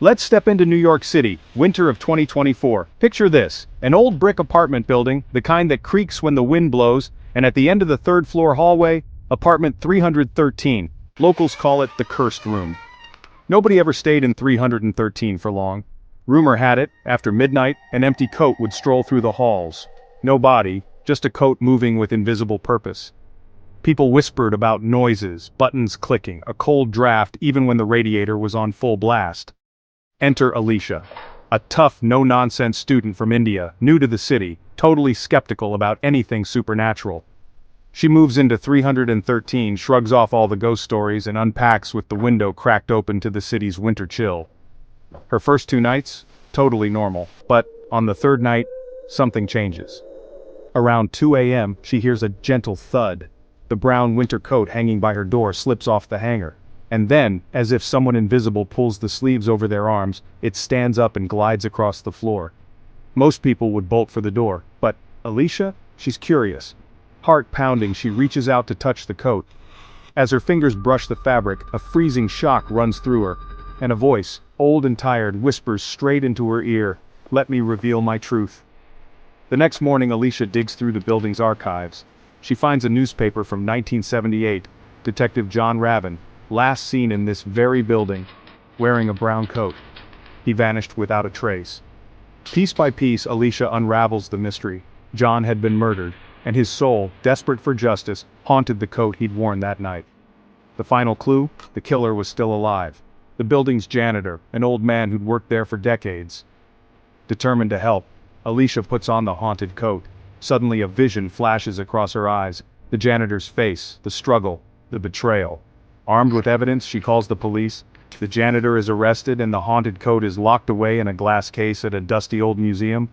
Let's step into New York City, winter of 2024. Picture this, an old brick apartment building, the kind that creaks when the wind blows, and at the end of the third floor hallway, apartment 313. Locals call it the cursed room. Nobody ever stayed in 313 for long. Rumor had it, after midnight, an empty coat would stroll through the halls. No body, just a coat moving with invisible purpose. People whispered about noises, buttons clicking, a cold draft even when the radiator was on full blast. Enter Alicia, a tough, no-nonsense student from India, new to the city, totally skeptical about anything supernatural. She moves into 313, shrugs off all the ghost stories and unpacks with the window cracked open to the city's winter chill. Her first 2 nights, totally normal, but on the third night, something changes. Around 2 a.m., she hears a gentle thud. The brown winter coat hanging by her door slips off the hanger. And then, as if someone invisible pulls the sleeves over their arms, it stands up and glides across the floor. Most people would bolt for the door, but Alicia? She's curious. Heart pounding, she reaches out to touch the coat. As her fingers brush the fabric, a freezing shock runs through her, and a voice, old and tired, whispers straight into her ear, "Let me reveal my truth." The next morning, Alicia digs through the building's archives. She finds a newspaper from 1978, Detective John Raven, last seen in this very building, wearing a brown coat. He vanished without a trace. Piece by piece, Alicia unravels the mystery. John had been murdered, and his soul, desperate for justice, haunted the coat he'd worn that night. The final clue? The killer was still alive. The building's janitor, an old man who'd worked there for decades. Determined to help, Alicia puts on the haunted coat. Suddenly a vision flashes across her eyes. The janitor's face, the struggle, the betrayal. Armed with evidence, she calls the police. The janitor is arrested and the haunted coat is locked away in a glass case at a dusty old museum.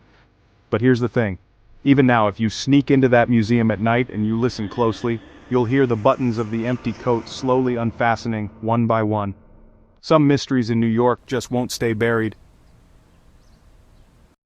But here's the thing. Even now, if you sneak into that museum at night and you listen closely, you'll hear the buttons of the empty coat slowly unfastening, one by one. Some mysteries in New York just won't stay buried.